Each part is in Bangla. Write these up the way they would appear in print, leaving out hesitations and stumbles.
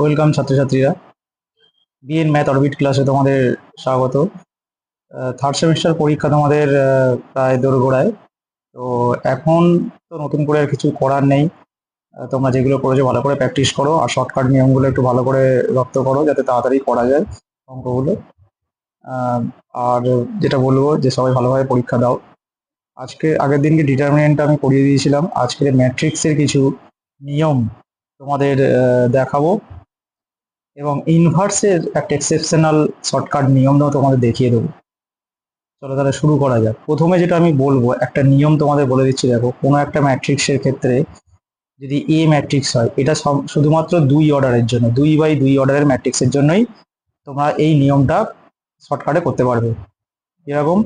ওয়েলকাম ছাত্রছাত্রীরা, বিএন ম্যাথ অরবিট ক্লাসে তোমাদের স্বাগত। থার্ড সেমিস্টার পরীক্ষা তোমাদের প্রায় দোরগোড়ায়। তো এখন তো নতুন করে আর কিছু করার নেই। তোমরা যেগুলো করেছো ভালো করে প্র্যাকটিস করো, আর শর্টকাট নিয়মগুলো একটু ভালো করে রপ্ত করো যাতে তাড়াতাড়ি করা যায় অঙ্কগুলো। আহ, আর যেটা বলবো যে সবাই ভালোভাবে পরীক্ষা দাও। আজকে আগের দিনকে ডিটারমিনেন্টটা আমি পড়িয়ে দিয়েছিলাম, আজকে ম্যাট্রিক্সের কিছু নিয়ম তোমাদের দেখাবো, এবং ইনভার্সের একটা এক্সেপশনাল শর্টকাট নিয়মটাও তোমাদের দেখিয়ে দেবো। চলো তাহলে শুরু করা যাক। প্রথমে যেটা আমি বলবো, একটা নিয়ম তোমাদের বলে দিচ্ছি। দেখো, কোনো একটা ম্যাট্রিক্সের ক্ষেত্রে যদি এ ম্যাট্রিক্স হয়, এটা শুধুমাত্র দুই অর্ডারের জন্য, 2 বাই 2 অর্ডারের ম্যাট্রিক্সের জন্যই তোমরা এই নিয়মটা শর্টকাটে করতে পারবে। যেরকম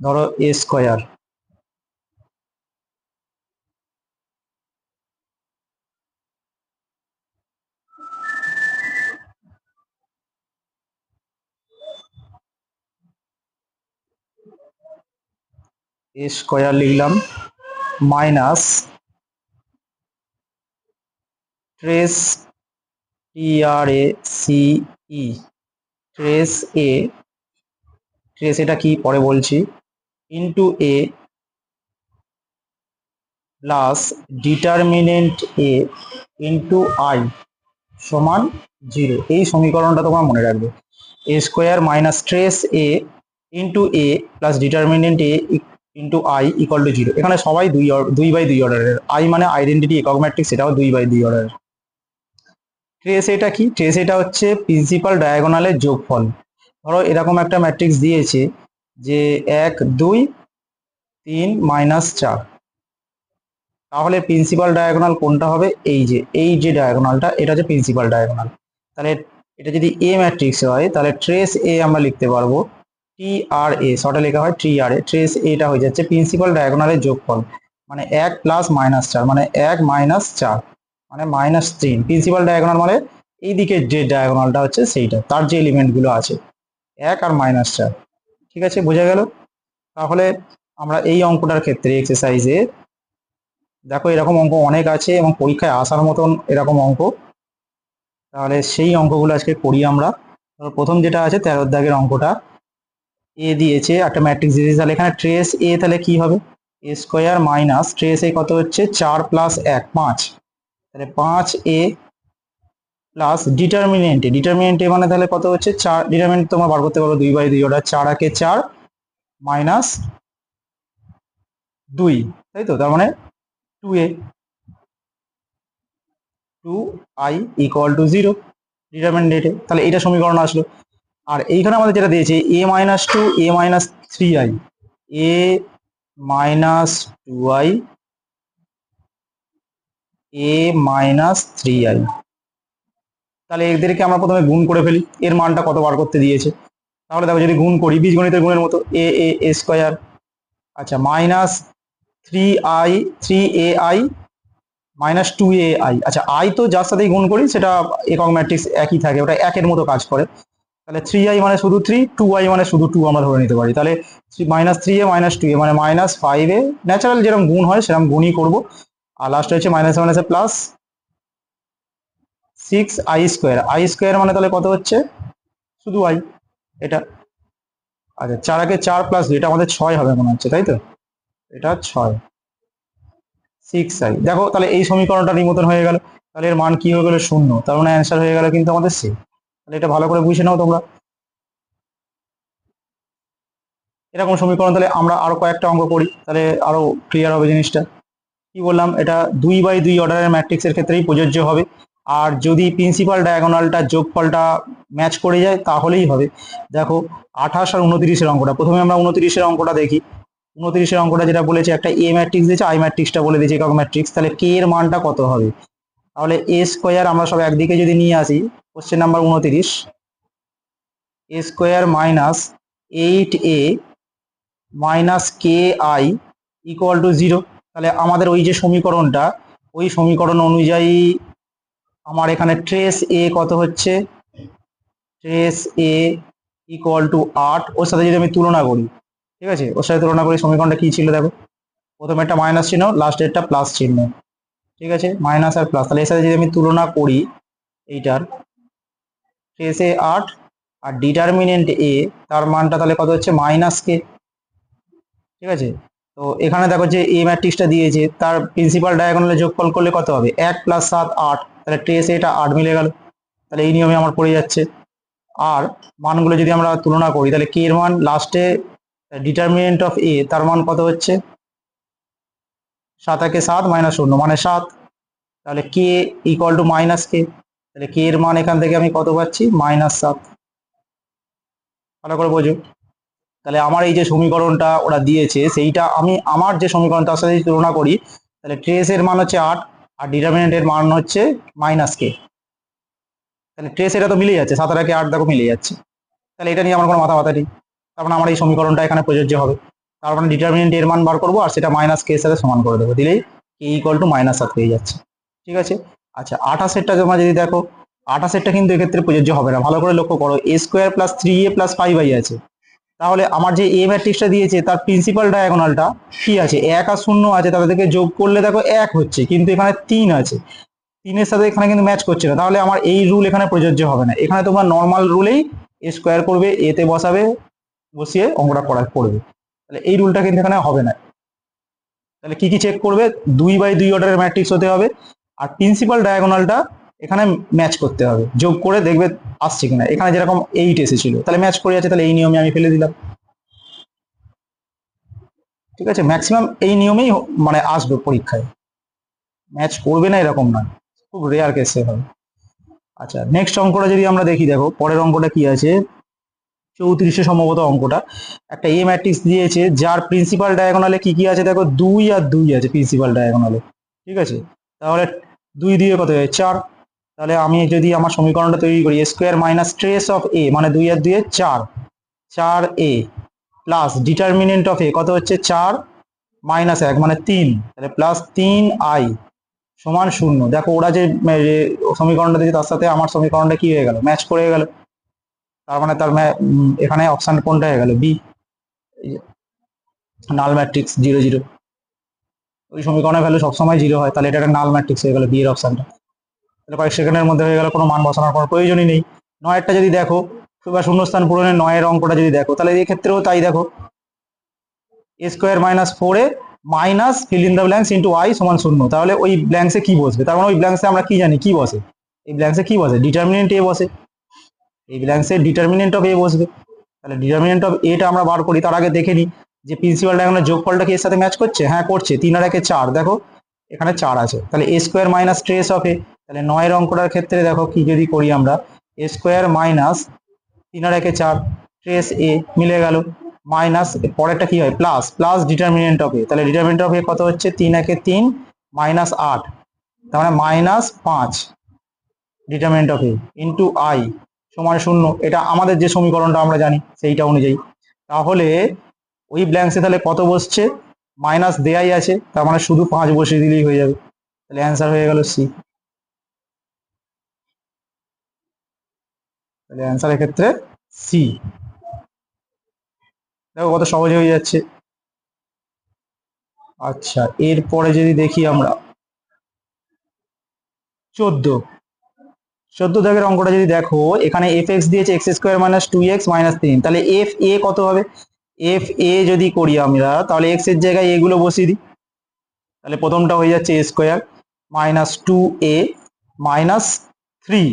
ধরো এ স্কোয়ার, এ স্কোয়ার লিখলাম, minus trace, TRACE, trace A, trace এটা কি পরে বলছি, into A plus determinant A into I সমান 0। এই সমীকরণটা তোমরা মনে রাখবে। A square minus trace A into A plus determinant A into I equal to 0। এখানে সবাই 2 বাই 2 অর্ডারের। আই মানে আইডেন্টিটি একক ম্যাট্রিক্স, সেটাও 2 বাই 2 অর্ডারের। ট্রেস এটা কি? ট্রেস এটা হচ্ছে প্রিন্সিপাল ডায়াগোনালের যোগফল। ধরো এরকম একটা ম্যাট্রিক্স দিয়েছে যে 1 2 3 -4, তাহলে প্রিন্সিপাল ডায়াগোনাল কোনটা হবে? এই যে ডায়াগোনালটা, এটা হচ্ছে প্রিন্সিপাল ডায়াগোনাল। তাহলে এটা যদি এ ম্যাট্রিক্স হয়, তাহলে ট্রেস এ আমরা লিখতে পারবো TRA, শর্টে লেখা হয় TRA। ট্রেস এটা হয়ে যাচ্ছে প্রিন্সিপাল ডায়াগোনালের যোগফল, মানে 1 প্লাস -4, মানে 1 -4 মানে -3। প্রিন্সিপাল ডায়াগোনাল মানে এই দিকের যে ডায়াগোনালটা হচ্ছে সেইটা, তার যে এলিমেন্ট গুলো আছে 1 আর -4। ঠিক আছে, বোঝা গেল? তাহলে আমরা এই অঙ্কটার ক্ষেত্রে এক্সারসাইজে দেখো, এরকম অঙ্ক অনেক আছে এবং পরীক্ষায় আসার মতন এরকম অঙ্ক। তাহলে সেই অঙ্কগুলো আজকে করি আমরা। প্রথম যেটা আছে 13 দাগের অঙ্কটা, এ দিয়েছে একটা ম্যাট্রিক্স দিয়েছে, তাহলে এখানে ট্রেস এ তাহলে কি হবে? এ স্কোয়ার মাইনাস ট্রেস এ কত হচ্ছে? 4 প্লাস 1 5, তাহলে 5a প্লাস ডিটারমিনেন্টে মানে তাহলে কত হচ্ছে? 4। ডিটারমিনেন্ট তোমরা বার করতে পারো 2 বাই 2 অর্ডার, 4 একে 4 মাইনাস 2, তাই তো? তার মানে 2a, 2i ইকুয়াল টু 0 ডিটারমিনেন্টে। তাহলে এটা সমীকরণ আসলো। আর এইখানে আমাদের যেটা দিয়েছে a-2 a-3i, a-2i a-3i, তাহলে এদেরকে আমরা প্রথমে গুণ করে ফেলি। এর মানটা কত বার করতে দিয়েছে? তাহলে দেখো, যদি গুণ করি বীজগণিতের গুণের মতো, এ স্কোয়ার, আচ্ছা, মাইনাস 3ai -2ai, আচ্ছা আই তো যার সাথেই গুণ করি সেটা একক ম্যাট্রিক্স একই থাকে, ওটা একের মতো কাজ করে। তাহলে 3i মানে শুধু 3, 2i মানে শুধু 2 আমরা ধরে নিতে পারি। তাহলে -3a -2a মানে -5a, ন্যাচারাল যেরকম গুণ হয় সেরকম গুণই করবো। আর লাস্টে হচ্ছে মাইনাস মাইনাসে প্লাস 6i স্কোয়ার মানে তাহলে কত হচ্ছে? শুধু আই, এটা। আচ্ছা, 4 প্লাস 2, এটা আমাদের 6 হবে মনে হচ্ছে, তাই তো? এটা 6, 6i। দেখো তাহলে এই সমীকরণটার মতন হয়ে গেল। তাহলে এর মান কি হয়ে গেল? 0। তার মানে অ্যান্সার হয়ে গেল কিন্তু আমাদের সি। তাহলে এটা ভালো করে বুঝে নাও তোমরা। এরকম সমীকরণ তাহলে আমরা আরো কয়েকটা অঙ্ক করি, তাহলে আরো ক্লিয়ার হবে জিনিসটা। কি বললাম? এটা 2 বাই 2 অর্ডারের ম্যাট্রিক্সের ক্ষেত্রেই প্রযোজ্য হবে। আর যদি প্রিন্সিপাল ডায়াগোনালটার যোগফলটা ম্যাচ করে যায় তাহলেই হবে। দেখো, 28 আর 29-এর অঙ্কটা, প্রথমে আমরা 29-এর অঙ্কটা দেখি। 29-এর অঙ্কটা যেটা বলেছে, একটা এ ম্যাট্রিক্স দিয়েছে, আই ম্যাট্রিক্সটা বলে দিয়েছে একক ম্যাট্রিক্স, তাহলে কে এর মানটা কত হবে? তাহলে এ স্কোয়ার আমরা সব একদিকে যদি নিয়ে আসি, question number 29, A square minus 8a minus K I equal to 0। তাহলে আমাদের ওই যে সমীকরণটা, ওই সমীকরণ অনুযায়ী আমার এখানে ট্রেস এ কত হচ্ছে? Trace A equal to 8। ওর সাথে যদি আমি তুলনা করি, ঠিক আছে, ওর সাথে তুলনা করি, সমীকরণটা কি ছিল দেখো, প্রথমে একটা মাইনাস চিহ্ন, লাস্টে একটা প্লাস চিহ্ন, ঠিক আছে, মাইনাস আর প্লাস। তাহলে এর সাথে যদি আমি তুলনা করি, এইটার ট্রেস এ 8 আর ডিটারমিনেন্ট এ তার মানটা তাহলে কত হচ্ছে -k। ঠিক আছে, তো এখানে দেখো যে এ ম্যাট্রিক্সটা দিয়েছে তার প্রিন্সিপাল ডায়াগোনালে যোগফল করলে কত হবে, 1 + 7 8, তাহলে ট্রেস এটা 8 মিলে গেল। তাহলে এই নিয়মে আমার পড়ে যাচ্ছে। আর মানগুলো যদি আমরা তুলনা করি তাহলে কে এর মান লাস্টে ডিটারমিনেন্ট অফ এ তার মান কত হচ্ছে, 7 একে 7 -0 মানে 7। তাহলে কে ইকুয়াল টু -k, তাহলে কে এর মান এখান থেকে আমি কত পাচ্ছি, -7। ভালো করে বোঝো। তাহলে আমার এই যে সমীকরণটা ওরা দিয়েছে সেইটা আমি আমার যে সমীকরণ তার সাথে যদি তুলনা করি তাহলে ট্রেস এর মান হচ্ছে 8 আর ডিটারমিনেন্ট এর মান হচ্ছে -k। তাহলে ট্রেস এটা তো মিলে যাচ্ছে, 7 আর 8 দেখো মিলে যাচ্ছে। তাহলে এটা নিয়ে আমার কোনো মাথা ব্যথা নেই। তার মানে আমার এই সমীকরণটা এখানে প্রযোজ্য হবে। তার মানে ডিটারমিনেন্ট এর মান বার করবো আর সেটা -k এর সাথে সমান করে দেবো, দিলেই k ইকুয়াল টু -7 পেয়ে যাচ্ছে। ঠিক আছে। আচ্ছা 28 তোমরা যদি দেখো, 28 কিন্তু এক্ষেত্রে প্রযোজ্য হবে না। ভালো করে লক্ষ্য করো, a² + 3a + 5i আছে। তাহলে আমার যে এ ম্যাট্রিক্সটা দিয়েছে তার প্রিন্সিপাল ডায়াগোনালটা কি আছে, 1 আর 0 আছে, তাদেরকে যোগ করলে দেখো 1 হচ্ছে, কিন্তু এখানে 3 আছে, 3-এর সাথে এখানে কিন্তু ম্যাচ করছে না। তাহলে আমার এই রুল এখানে প্রযোজ্য হবে না। এখানে তোমরা নর্মাল রুলেই এ স্কোয়ার করবে, এতে বসাবে, বসিয়ে অঙ্কটা করবে। তাহলে এই রুলটা কিন্তু এখানে হবে না। তাহলে কি কি চেক করবে, 2/2 অর্ডারের ম্যাট্রিক্স হতে হবে আর প্রিন্সিপাল ডায়াগোনালটা এখানে ম্যাচ করতে হবে, যোগ করে দেখবে আসছে কিনা। এখানে যেরকম 8 এসেছিল তাহলে ম্যাচ করে যাচ্ছে, তাহলে এই নিয়মে আমি ফেলে দিলাম। ঠিক আছে, ম্যাক্সিমাম এই নিয়মেই মানে আসবে পরীক্ষায়, ম্যাচ করবে না এরকম না, খুব রেয়ার কেসে হবে। আচ্ছা নেক্সট অঙ্কটা যদি আমরা দেখি, দেখো পরের অঙ্কটা কি আছে, 34 সম্ভবত অঙ্কটা। একটা এ ম্যাট্রিক্স দিয়েছে যার প্রিন্সিপাল ডায়াগোনালে কি কি আছে, দেখো 2 আর 2 আছে প্রিন্সিপাল ডায়াগোনালে। ঠিক আছে, তাহলে 2 দিয়ে কত হয়, 4। তাহলে আমি যদি আমার সমীকরণটা তৈরি করি, a² - ট্রেস অফ এ মানে 2 আর 2 4, 4a প্লাস ডিটারমিনেন্ট অফ এ কত হচ্ছে 4 - 1 মানে 3, তাহলে +3i সমান 0। দেখো ওরা যে সমীকরণটা দিয়েছে তার সাথে আমার সমীকরণটা কি হয়ে গেল, ম্যাচ করে গেল। তার মানে তার এখানে অপশন কোনটা হয়ে গেল, বি, নাল ম্যাট্রিক্স 0 0। ওই সমীকরণের ভ্যালু সবসময় 0 হয়, তাহলে এটা একটা নাল ম্যাট্রিক্স হয়ে গেল, বি এর অপশনটা। তাহলে কয়েক সেকেন্ডের মধ্যে হয়ে গেল, কোনো মান বসানোর কোনো প্রয়োজনই নেই। 9-এরটা যদি দেখো বা শূন্যস্থান পূরণের 9-এর অঙ্কটা যদি দেখো, তাহলে এই ক্ষেত্রেও তাই। দেখো a² - 4a minus fill in the blanks into i সমান 0। তাহলে ওই ব্ল্যাঙ্কসে কি বসবে, তার মানে ওই ব্ল্যাঙ্কসে আমরা কি জানি কি বসে, এই ব্ল্যাঙ্কসে কি বসে, ডিটারমিনেন্ট এ বসে। এই ব্ল্যাঙ্কসে ডিটারমিনেন্ট অফ এ বসবে। তাহলে ডিটারমিনেন্ট অফ এটা আমরা বার করি, তার আগে দেখে নিই যে প্রিন্সিপাল ডায়াগোনালের যোগফলটা কি এর সাথে ম্যাচ করছে। হ্যাঁ করছে, 3 আর 1 4, দেখো এখানে 4 আছে। তাহলে a² - ট্রেস অফ এ, তাহলে 9-এর অঙ্কটার ক্ষেত্রে দেখো কি যদি করি আমরা, a² - 3 আর 1 4 ট্রেস এ মিলে গেল, মাইনাস পরেরটা কি হয়, প্লাস প্লাস ডিটারমিনেন্ট অফ এ। তাহলে ডিটারমিনেন্ট অফ এ কত হচ্ছে, 3 1 3 -8, তার মানে -5 determinant of A into I সমান 0। এটা আমাদের যে সমীকরণটা আমরা জানি সেইটা অনুযায়ী। তাহলে ওই ব্ল্যাঙ্কসে তাহলে কত বসছে, মাইনাস দেয়াই আছে, তার মানে শুধু 5 বসিয়ে দিলেই হয়ে যাবে। তাহলে অ্যান্সার হয়ে গেল সি। তাহলে অ্যান্সার এক্ষেত্রে সি। দেখো কত সহজ হয়ে যাচ্ছে। আচ্ছা এরপরে যদি দেখি আমরা 14 দাগের অঙ্কটা যদি দেখো, এখানে f(x) দিয়েছে x² - 2x - 3, তাহলে f a কত হবে, f a যদি করি আমরা তাহলে x এর জায়গায় এগুলো বসিয়ে দিই। তাহলে প্রথমটা হয়ে যাচ্ছে a² - 2a - 3।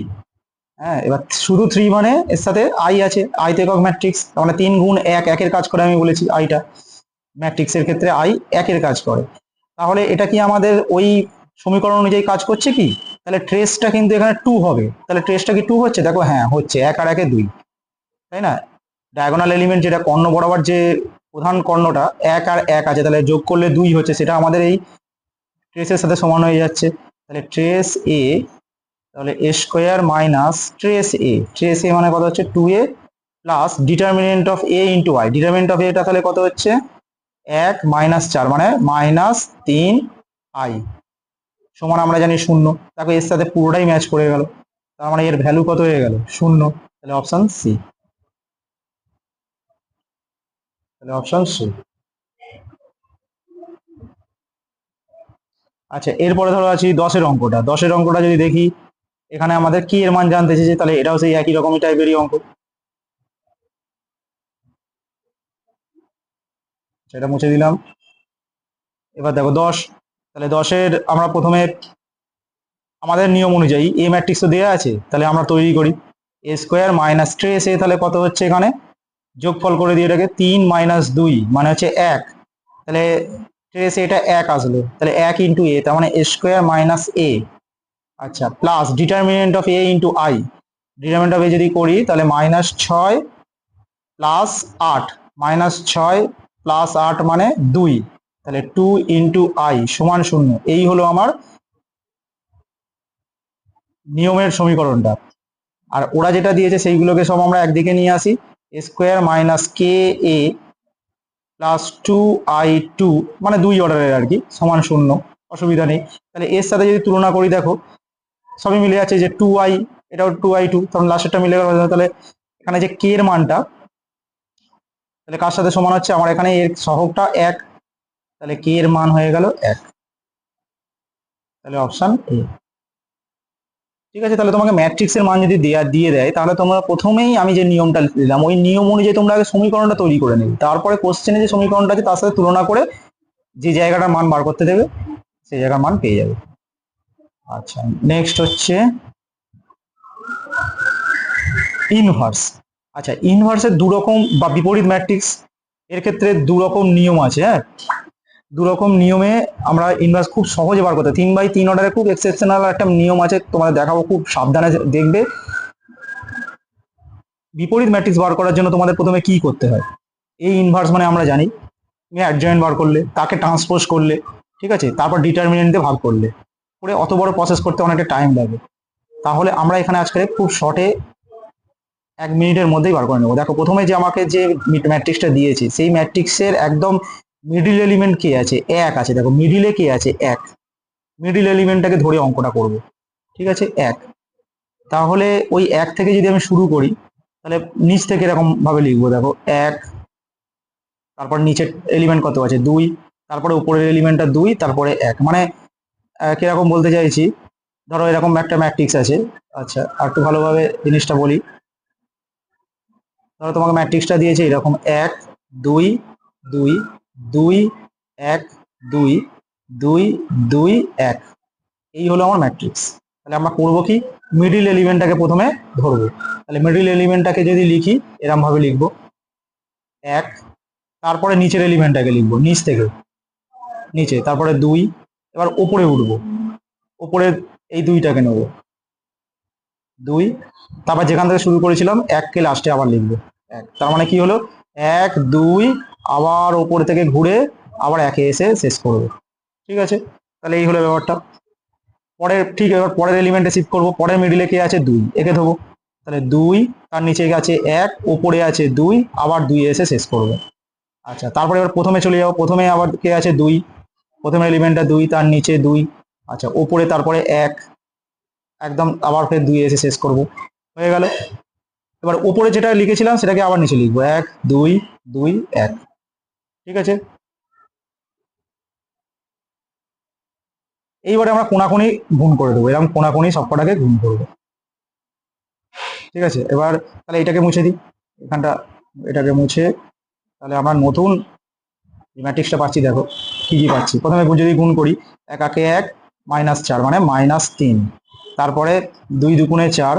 হ্যাঁ এবার শুধু 3 মানে এর সাথে i আছে, i তো একক ম্যাট্রিক্স, তার মানে 3 গুণ 1 একের কাজ করে, আমি বলেছি আইটা ম্যাট্রিক্সের ক্ষেত্রে i একের কাজ করে। তাহলে এটা কি আমাদের ওই সমীকরণ অনুযায়ী কাজ করছে কি, তাহলে ট্রেসটা কিন্তু এখানে 2 হবে। তাহলে ট্রেসটা কি 2 হচ্ছে, দেখো হ্যাঁ হচ্ছে, 1 আর 1 2, তাই না। ডায়াগোনাল এলিমেন্ট যেটা কর্ণ বরাবর যে প্রধান কর্ণটা 1 আর 1 আছে, তাহলে যোগ করলে 2 হচ্ছে, সেটা আমাদের এই ট্রেসের সাথে সমান হয়ে যাচ্ছে। তাহলে ট্রেস এ, তাহলে a² - ট্রেস এ মানে কত হচ্ছে 2a plus determinant of A into I, determinant of এটা তাহলে কত হচ্ছে 1 - 4 মানে -3i সমান আমরা জানি 0। দেখো এর সাথে পুরোটাই ম্যাচ করে গেল, তার মানে এর ভ্যালু কত হয়ে গেল 0। তাহলে অপশন সি, তাহলে অপশন সি। আচ্ছা এরপরে ধরো আছি 10-এর অঙ্কটা। 10-এর অঙ্কটা যদি দেখি, এখানে আমাদের কি এর মান জানতে চেয়েছে, তাহলে এটাও সেই একই রকমই টাইপেরই অঙ্ক। সেটা মুছে দিলাম। এবার দেখো 10, তাহলে 10-এর আমরা প্রথমে আমাদের নিয়ম অনুযায়ী এ ম্যাট্রিক্স তো দেওয়া আছে, তাহলে আমরা তৈরি করি। এ স্কোয়ার মাইনাস ট্রেস এ, তাহলে কত হচ্ছে এখানে, যোগফল করে দিই এটাকে, 3 - 2 মানে হচ্ছে 1। তাহলে ট্রেস এটা 1 আসলো, তাহলে 1 ইন্টু এ, তার মানে এ স্কোয়ার মাইনাস এ। আচ্ছা, plus determinant of A into I, determinant of A যদি করি তাহলে -6 প্লাস 8, -6 প্লাস 8 মানে 2, তাহলে 2 ইন্টু আই সমান 0। এই হলো আমার নিয়মের সমীকরণটা। আর ওরা যেটা দিয়েছে সেইগুলোকে সব আমরা একদিকে নিয়ে আসি। এ স্কোয়ার মাইনাস কে এ প্লাস 2i2 মানে 2 অর্ডারের আর কি, সমান 0, অসুবিধা নেই। তাহলে এর সাথে যদি তুলনা করি, দেখো সবই মিলে যাচ্ছে, যে 2i, এটাও 2i2, তখন লাস্টেরটা মিলে গেল। তাহলে এখানে যে কে এর মানটা, তাহলে কার সাথে সমান হচ্ছে, আমার এখানে এর সহগটা 1, তাহলে কে এর মান হয়ে গেল 1। তাহলে অপশন এ। ঠিক আছে, তাহলে তোমাকে ম্যাট্রিক্সের মান যদি দিয়ে দেয়, তাহলে তোমরা প্রথমেই আমি যে নিয়মটা দিলাম ওই নিয়ম অনুযায়ী তোমরা আগে সমীকরণটা তৈরি করে নেবে, তারপরে কোশ্চেনে যে সমীকরণটা আছে তার সাথে তুলনা করে যে জায়গাটার মান বার করতে দেবে সেই জায়গার মান পেয়ে যাবে। আচ্ছা, নেক্সট হচ্ছে ইনভার্স। আচ্ছা, ইনভার্সের দু রকম বা বিপরীত ম্যাট্রিক্স, এর ক্ষেত্রে দু রকম নিয়ম আছে। হ্যাঁ, দু রকম নিয়মে আমরা ইনভার্স খুব সহজে বার করতে, 3/3 অর্ডারে খুব এক্সেপশনাল একটা নিয়ম আছে, তোমাদের দেখাবো, খুব সাবধানে দেখবে। বিপরীত ম্যাট্রিক্স বার করার জন্য তোমাদের প্রথমে কি করতে হয়, এই ইনভার্স মানে আমরা জানি, তুমি অ্যাডজয়েন্ট বার করলে, তাকে ট্রান্সপোজ করলে, ঠিক আছে, তারপর ডিটারমিনেন্ট দিয়ে ভাগ করলে, করে অত বড় প্রসেস করতে অনেকটা টাইম লাগে। তাহলে আমরা এখানে আজকে খুব শর্টে 1 মিনিটের মধ্যেই বার করে নেবো। দেখো প্রথমে যে আমাকে যে ম্যাট্রিক্সটা দিয়েছে সেই ম্যাট্রিক্সের একদম মিডিল এলিমেন্ট কে আছে, 1 আছে। দেখো মিডিলে কে আছে, 1, মিডিল এলিমেন্টটাকে ধরে অঙ্কটা করব। ঠিক আছে, 1। তাহলে ওই 1 থেকে যদি আমি শুরু করি, তাহলে নিচ থেকে এরকম ভাবে লিখবো, দেখো 1, তারপর নিচের এলিমেন্ট কত আছে, 2, তারপরে উপরের এলিমেন্টটা 2, তারপরে 1, মানে কিরকম বলতে চাইছি, ধরো এরকম একটা ম্যাট্রিক্স আছে। আচ্ছা, আর একটু ভালোভাবে জিনিসটা বলি। ধরো তোমাকে ম্যাট্রিক্সটা দিয়েছে এরকম 1 2 2 2 1 2 2 2 1, এই হলো আমার ম্যাট্রিক্স। তাহলে আমরা করবো কি, মিডিল এলিমেন্টটাকে প্রথমে ধরবো। তাহলে মিডিল এলিমেন্টটাকে যদি লিখি, এরকম ভাবে লিখবো 1, তারপরে নিচের এলিমেন্টটাকে লিখবো নিচ থেকে নিচে, তারপরে 2, এবার ওপরে উঠবো, ওপরে এই 2টাকে নেবো 2, তারপর যেখান থেকে শুরু করেছিলাম 1কে লাস্টে আবার লিখবো 1, তার মানে কি হলো 1 2, আবার ওপর থেকে ঘুরে আবার 1-এ এসে শেষ করবো। ঠিক আছে, তাহলে এই হলো ব্যাপারটা। পরের, ঠিক, এবার পরের এলিমেন্টে শিফট করবো, পরের মিডিলে কে আছে 2, একে ধরবো, তাহলে 2, তার নিচে আছে 1, ওপরে আছে 2, আবার 2-এ এসে শেষ করবো। আচ্ছা, তারপরে এবার প্রথমে চলে যাবো, প্রথমে আবার কে আছে 2, প্রথমে এলিমেন্টটা 2, তার নিচে 2, আচ্ছা ওপরে তারপরে 1, একদম আবার ফের 2-এ এসে শেষ করবো, হয়ে গেল। এবার ওপরে যেটা লিখেছিলাম সেটাকে আবার নিচে লিখবো 1 2 2 1। ঠিক আছে, এইবারে আমরা কোনাকুনি গুণ করে দেবো, এরকম কোনাকুনি সবকটাকে গুণ করবো। ঠিক আছে, এবার তাহলে এটাকে মুছে দিই, এখানটা এটাকে মুছে, তাহলে আমরা নতুন ম্যাট্রিক্সটা পাচ্ছি। দেখো কি কি পাচ্ছি, প্রথমে যদি গুণ করি, 1 1 1 -4 মানে -3, তারপরে 2 2 4,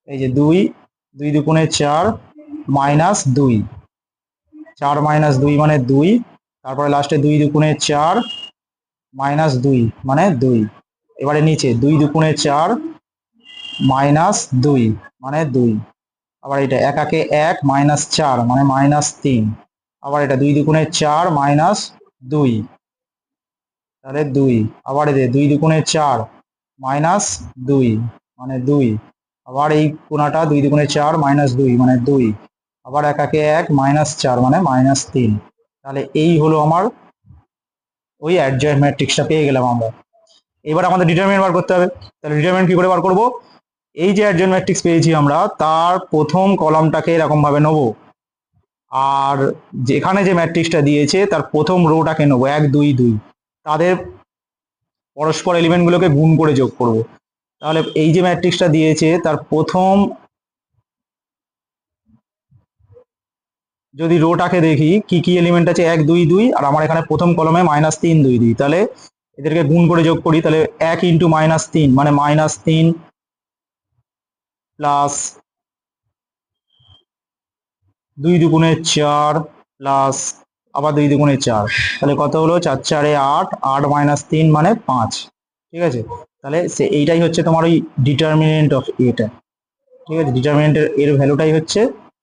এই যে 2 2 2 4 -2, 4 -2 মানে 2, তারপরে লাস্টে 2 2 4 -2 মানে 2, এবারে নিচে 2 2 4 -2 মানে 2, আবার এটা 1 1 1 -4 মানে -3, আবার এটা 2 2 4 -2, তাহলে 2, আবার এদের 2 2 4 -2 মানে 2, আবার এই কোনাটা 2 2 4 -2 মানে 2, আবার 1 1 1 -4 মানে -3। তাহলে এই হলো আমার ওই অ্যাডজয়েন্ট ম্যাট্রিক্সটা পেয়ে গেলাম আমরা। এবার আমাদের ডিটারমিনেন্ট বার করতে হবে। তাহলে ডিটারমিনেন্ট কি করে বার করব, এই যে অ্যাডজয়েন্ট ম্যাট্রিক্স পেয়েছি আমরা, তার প্রথম কলামটাকে এরকম ভাবে নেব, আর যেখানে যে ম্যাট্রিক্সটা দিয়েছে তার প্রথম রোটাকে নেবো 1 2 2, তাদের পরস্পর এলিমেন্টগুলোকে গুণ করে যোগ করব। তাহলে এই যে ম্যাট্রিক্সটা দিয়েছে তার প্রথম যদি রোটাকে দেখি কি কি এলিমেন্ট আছে 1 2 2, আর আমার এখানে প্রথম কলমে -3 2 2, তাহলে এদেরকে গুণ করে যোগ করি, তাহলে 1 ইন্টু -3 মানে -3 প্লাস 2 দুগুণে 4 প্লাস আবার 2 দুগুণে 4, তাহলে কত হলো 4 4 এ 8, 8 -3 মানে 5। ঠিক আছে, তাহলে এইটাই হচ্ছে তোমার ওই ডিটারমিনেন্ট অফ এটা। ঠিক আছে, ডিটারমিনেন্টের এর ভ্যালুটাই হচ্ছে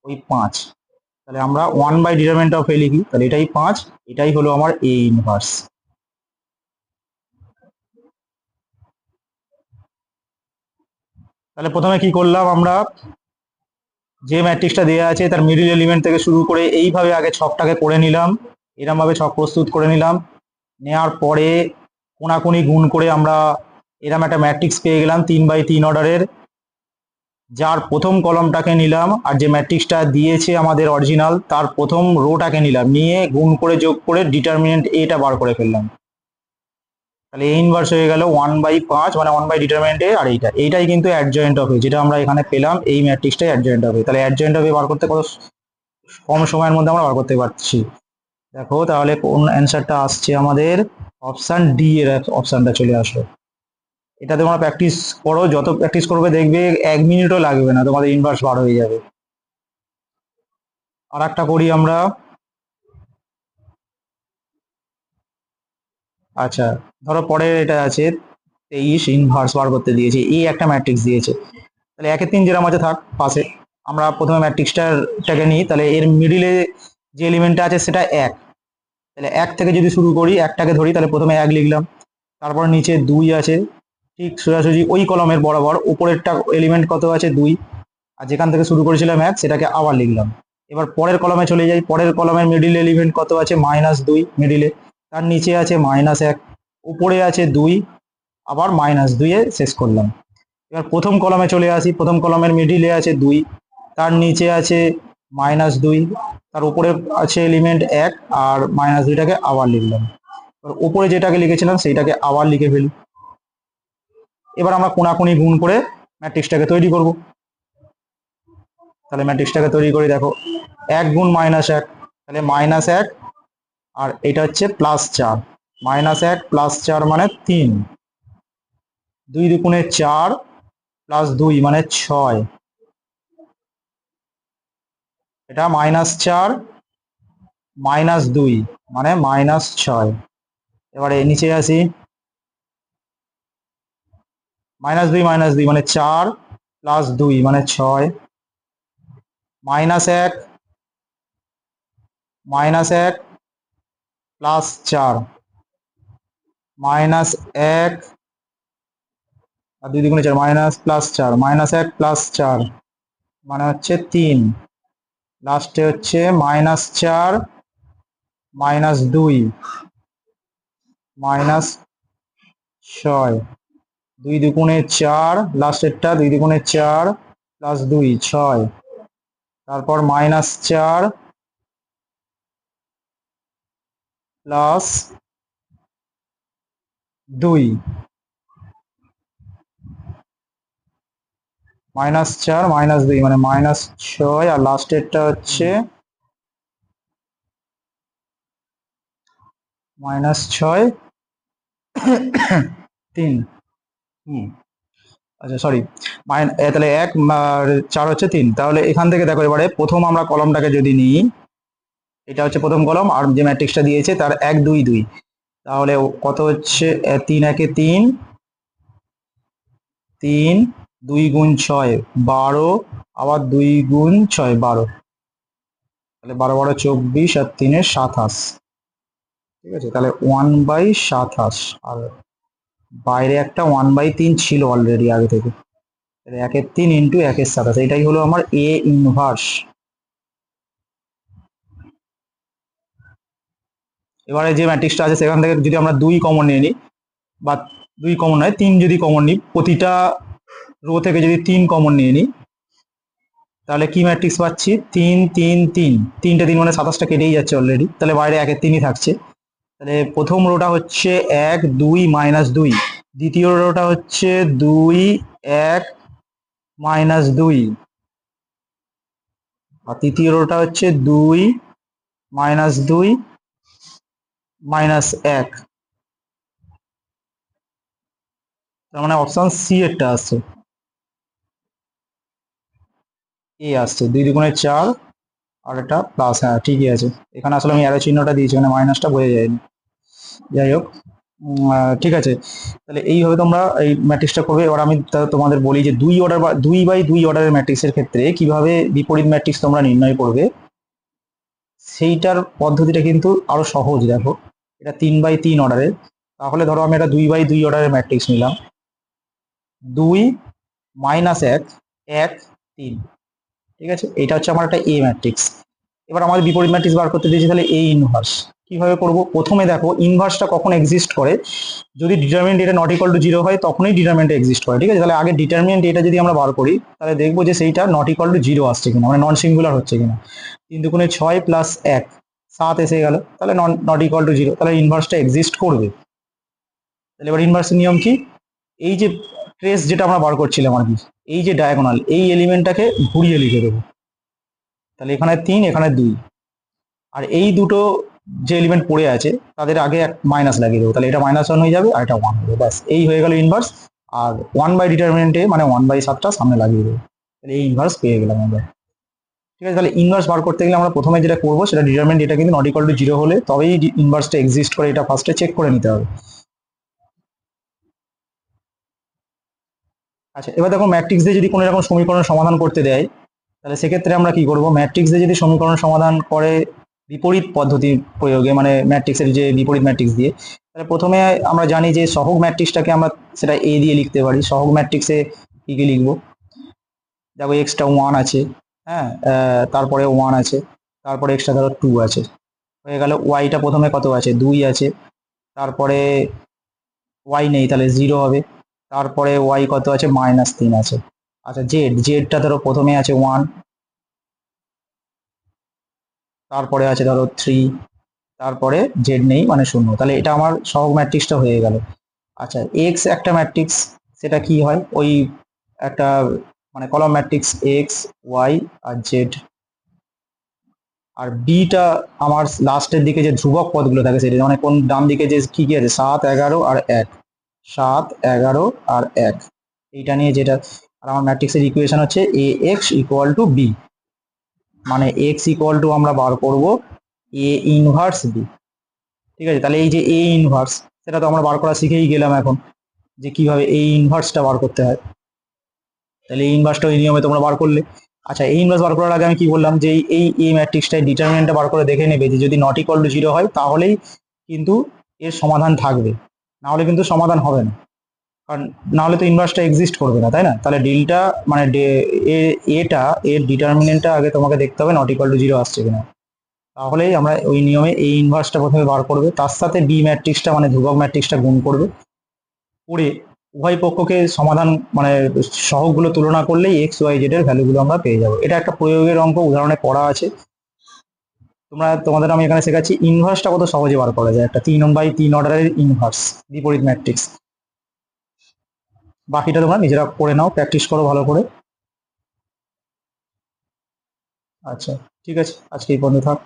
ওই 5। তাহলে আমরা 1/ডিটারমিনেন্ট অফ এ লিখি, তাহলে এটাই 5, এটাই হলো আমার এ ইনভার্স। তাহলে প্রথমে কি করলাম, আমরা যে ম্যাট্রিক্সটা দেওয়া আছে তার মিডিল এলিমেন্ট থেকে শুরু করে এইভাবে আগে ছকটাকে করে নিলাম, এরম ভাবে ছক প্রস্তুত করে নিলাম। নেওয়ার পরে কোনাকুনি গুণ করে আমরা এরম একটা ম্যাট্রিক্স পেয়ে গেলাম 3/3 অর্ডারের, যার প্রথম কলমটাকে নিলাম আর যে ম্যাট্রিক্সটা দিয়েছে আমাদের অরিজিনাল তার প্রথম রোটাকে নিলাম, নিয়ে গুণ করে যোগ করে ডিটারমিনেন্ট এটা বার করে ফেললাম। তাহলে এ ইনভার্স হয়ে গেল 1/5 মানে 1/ডিটারমিনেন্ট এ, আর এইটাই কিন্তু অ্যাডজয়েন্ট অফ এ, যেটা আমরা এখানে পেলাম এই ম্যাট্রিক্সটাই অ্যাডজয়েন্ট অফ এ। তাহলে অ্যাডজয়েন্ট অফ এ বার করতে কত কম সময়ের মধ্যে আমরা বার করতে পারছি। দেখো তাহলে কোন অ্যান্সারটা আসছে আমাদের, অপশন ডি এর অপশনটা চলে আসলো। এটা তোমরা প্র্যাকটিস করো, যত প্র্যাকটিস করবে দেখবে 1 মিনিটও লাগবে না, তোমাদের ইনভার্স বার হয়ে যাবে। আর একটা করি আমরা। আচ্ছা, ধরো পরে এটা আছে 23 ইনভার্স বার করতে দিয়েছে, এই একটা ম্যাট্রিক্স দিয়েছে। তাহলে 1 এর 3 যেরকম আছে থাক পাশে, আমরা প্রথমে ম্যাট্রিক্সটাকে নিই, তাহলে এর মিডিলে যে এলিমেন্টটা আছে সেটা 1। তাহলে 1 থেকে যদি শুরু করি, একটাকে ধরি, তাহলে প্রথমে 1 লিখলাম, তারপর নিচে 2 আছে, ঠিক সোজাসুজি ওই কলমের বরাবর উপরেরটা এলিমেন্ট কত আছে 2, আর যেখান থেকে শুরু করেছিলাম 1 সেটাকে আবার লিখলাম। এবার পরের কলমে চলে যাই, পরের কলমের মিডিল এলিমেন্ট কত আছে -2 মিডিলে, তার নিচে আছে -1, উপরে আছে 2, আবার -2 এ শেষ করলাম। এবার প্রথম কলমে চলে আসি, প্রথম কলমের মিডিলে আছে 2, তার নিচে আছে -2, তার উপরে আছে এলিমেন্ট 1, আর -2টাকে আবার লিখলাম। এবার উপরে যেটাকে লিখেছিলাম সেইটাকে আবার লিখে ফেলি। এবার আমরা কোনাকুনি গুণ করে ম্যাট্রিক্সটাকে তৈরি করব। তাহলে ম্যাট্রিক্সটাকে তৈরি করি, দেখো 1 গুণ -1, তাহলে -1, আর এটা হচ্ছে +4, -1 +4 মানে 3, 2 দুগুণে 4 প্লাস 2 মানে 6, এটা -4 -2 মানে -6। এবারে নিচে আসি, -2 মানে 4 প্লাস 2 মানে 6, -1 প্লাস 4, -1 আর 2 দুগুণে 4 +4, -1 +4 মানে হচ্ছে 3, লাস্টে হচ্ছে -4 -2 -6, 2 দুগুণে 4, লাস্টেরটা 2 দুগুণে 4 প্লাস 2 6, তারপর -4 প্লাস 2, -4 -2 মানে -6, আর লাস্টেরটা হচ্ছে -6 3। আচ্ছা সরি, তাহলে 1 আর 4 হচ্ছে 3। তাহলে এখান থেকে দেখো, এবারে প্রথম আমরা কলমটাকে যদি নিই, এটা হচ্ছে প্রথম কলম, আর যে ম্যাট্রিক্সটা দিয়েছে তার 1 2 2, তাহলে কত হচ্ছে 3 1 এ 3, 3 2 গুণ 6 12, আবার 2 গুণ 6 12, তাহলে 12 12 24, আর 3 এ 27। ঠিক আছে, তাহলে 1/27, আর বাইরে একটা 1/3 ছিল অলরেডি আগে থেকে, তাহলে 1 এর 3 ইন্টু 1 এর 27, এটাই হলো আমার এ ইনভার্স। এবারে যে ম্যাট্রিক্সটা আছে সেখান থেকে যদি আমরা 2 কমন নিয়ে নিই, বা 2 কমন নয় 3 যদি কমন নিই, প্রতিটা রো থেকে যদি 3 কমন নিয়ে নিই, তাহলে কি ম্যাট্রিক্স পাচ্ছি 3 3 3, 3টে 3 মানে 27টা কেটেই যাচ্ছে অলরেডি, তাহলে বাইরে 1 এর 3ই থাকছে। তাহলে প্রথম রোটা হচ্ছে 1 2 -2, দ্বিতীয় রোটা হচ্ছে 2 1 -2, আর তৃতীয় রোটা হচ্ছে 2 -2 -1। তার মানে অপশন সি এরটা আসছে, এ আসছে 2 দুগুণে 4, আর এটা প্লাস, হ্যাঁ ঠিকই আছে। এখানে আসলে আমি অ্যারো চিহ্নটা দিয়েছি, মানে মাইনাসটা বোঝা যায়নি। যাই হোক, ঠিক আছে। তাহলে এইভাবে তোমরা এই ম্যাট্রিক্সটা করবে। এবার আমি তোমাদের বলি যে 2 অর্ডার বা 2 বাই 2 অর্ডারের ম্যাট্রিক্সের ক্ষেত্রে কিভাবে বিপরীত ম্যাট্রিক্স তোমরা নির্ণয় করবে, সেইটার পদ্ধতিটা কিন্তু আরো সহজ। দেখো, এটা 3 বাই 3 অর্ডারের। তাহলে ধরো আমি একটা 2 বাই 2 অর্ডারের ম্যাট্রিক্স নিলাম, 2 -1 1 3, ঠিক আছে। এটা হচ্ছে আমার একটা এ ম্যাট্রিক্স। এবার আমাদের বিপরীত ম্যাট্রিক্স বার করতে দিয়েছি, তাহলে এ ইনভার্স কিভাবে করব? প্রথমে দেখো ইনভার্সটা কখন এক্সিস্ট করে, যদি ডিটারমিনেন্ট এটা নট ইকুয়াল টু 0 হয় তখনই ডিটারমিনেন্ট এক্সিস্ট করে, ঠিক আছে। তাহলে আগে ডিটারমিনেন্ট এটা যদি আমরা বার করি, তাহলে দেখবো যে সেইটা নট ইকুয়াল টু 0 আসছে কিনা, মানে নন সিঙ্গুলার হচ্ছে কিনা। 3 দুগুণে 6 প্লাস 1 7 এসে গেল, তাহলে নট ইকুয়াল টু 0, তাহলে ইনভার্সটা এক্সিস্ট করবে। তাহলে এবার ইনভার্সের নিয়ম কি? এই যে ট্রেস যেটা আমরা বার করছিলাম আর কি, এই যে ডায়াগোনাল, এই এলিমেন্টটাকে ঘুরিয়ে লিখে দেবো। তাহলে এখানে 3, এখানে 2, আর এই দুটো যে এলিমেন্ট পড়ে আছে তাদের আগে এক মাইনাস লাগিয়ে দেবো, তাহলে এটা -1 হয়ে যাবে আর এটা 1 হবে, ব্যাস এই হয়ে গেল ইনভার্স। আর 1/ডিটারমিনেন্টে মানে 1/7টা সামনে লাগিয়ে দেবো, তাহলে এই ইনভার্স পেয়ে গেলাম আমরা। ঠিক আছে, তাহলে ইনভার্স বার করতে গেলে আমরা প্রথমে যেটা করবো সেটা ডিটারমিনেন্ট এটা কিন্তু নট ইকুয়াল টু 0 হলে তবেই ইনভার্সটা এক্সিস্ট করে, এটা ফার্স্টে চেক করে নিতে হবে। আচ্ছা, এবার দেখো ম্যাট্রিক্স দিয়ে যদি কোনো রকম সমীকরণ সমাধান করতে দেয়, তাহলে সেক্ষেত্রে আমরা কি করব? ম্যাট্রিক্স দিয়ে যদি সমীকরণ সমাধান করে বিপরীত পদ্ধতি প্রয়োগে, মানে ম্যাট্রিক্সের যে বিপরীত ম্যাট্রিক্স দিয়ে, তাহলে প্রথমে আমরা জানি যে সহগ ম্যাট্রিক্সটাকে আমরা সেটা এ দিয়ে লিখতে পারি। সহগ ম্যাট্রিক্সে কি কি লিখবো? দেখো এক্সটা 1 আছে, হ্যাঁ, তারপরে 1 আছে, তারপরে এক্সট্রা ধরো 2 আছে, হয়ে গেল। ওয়াইটা প্রথমে কত আছে? 2 আছে, তারপরে ওয়াই নেই, তাহলে 0 হবে। তারপরে ওয়াই কত আছে? -3 আছে। আচ্ছা, জেডটা ধরো প্রথমে আছে 1, তারপরে আছে ধরো 3, তারপরে জেড নেই মানে 0, তাহলে এটা আমার সহগ ম্যাট্রিক্সটা হয়ে গেল। আচ্ছা, এক্স একটা ম্যাট্রিক্স, সেটা কি হয়? ওই একটা মানে কলাম ম্যাট্রিক্স এক্স ওয়াই আর জেড। আর বিটা আমার লাস্টের দিকে যে ধ্রুবক পদগুলো থাকে সেটা, মানে কোন ডান দিকে যে কি কি আছে, 7 11 আর 1, 7 11 আর 1, এইটা নিয়ে যেটা। আর আমার ম্যাট্রিক্সের ইকুয়েশন হচ্ছে এ এক্স ইকুয়াল টু বি, মানে এক্স ইকুয়াল টু আমরা বার করব এ ইনভার্স বি। ঠিক আছে, তাহলে এই যে এ ইনভার্স, সেটা তো আমরা বার করা শিখেই গেলাম এখন, যে কিভাবে এই ইনভার্সটা বার করতে হয়। তাহলে এই ইনভার্সটা ওই নিয়মে তোমরা বার করলে। আচ্ছা, এই ইনভার্স বার করার আগে আমি কি বললাম, যে এই এই ম্যাট্রিক্সটাই ডিটারমিনেন্টটা বার করে দেখে নেবে যে যদি নট ইকুয়াল টু 0 হয় তাহলেই কিন্তু এর সমাধান থাকবে, না হলে কিন্তু সমাধান হবে না। কারণ না হলে তো ইনভার্সটা এক্সিস্ট করবে না, তাই না? তাহলে ডিলটা মানে এটা এর ডিটারমিনেন্টটা আগে তোমাকে দেখতে হবে নট ইকুয়াল টু 0 আসছে কিনা, তাহলেই আমরা ওই নিয়মে এই ইনভার্সটা প্রথমে বার করবে, তার সাথে বি ম্যাট্রিক্সটা মানে ধ্রুবক ম্যাট্রিক্সটা গুণ করবে, করে উভয় পক্ষকে সমাধান মানে সহগগুলো তুলনা করলেই এক্স ওয়াই জেড এর ভ্যালুগুলো আমরা পেয়ে যাবো। এটা একটা প্রয়োগের অঙ্ক, উদাহরণে পড়া আছে। তোমাদের আমি এখানে শেখাচ্ছি ইনভার্সটা কত সহজে বার করা যায়, একটা 3/3 অর্ডারের ইনভার্স বিপরীত ম্যাট্রিক্স। বাকিটা তোমরা নিজেরা করে নাও, প্র্যাকটিস করো ভালো করে। আচ্ছা, ঠিক আছে, আজকে এই পর্যন্ত থাক।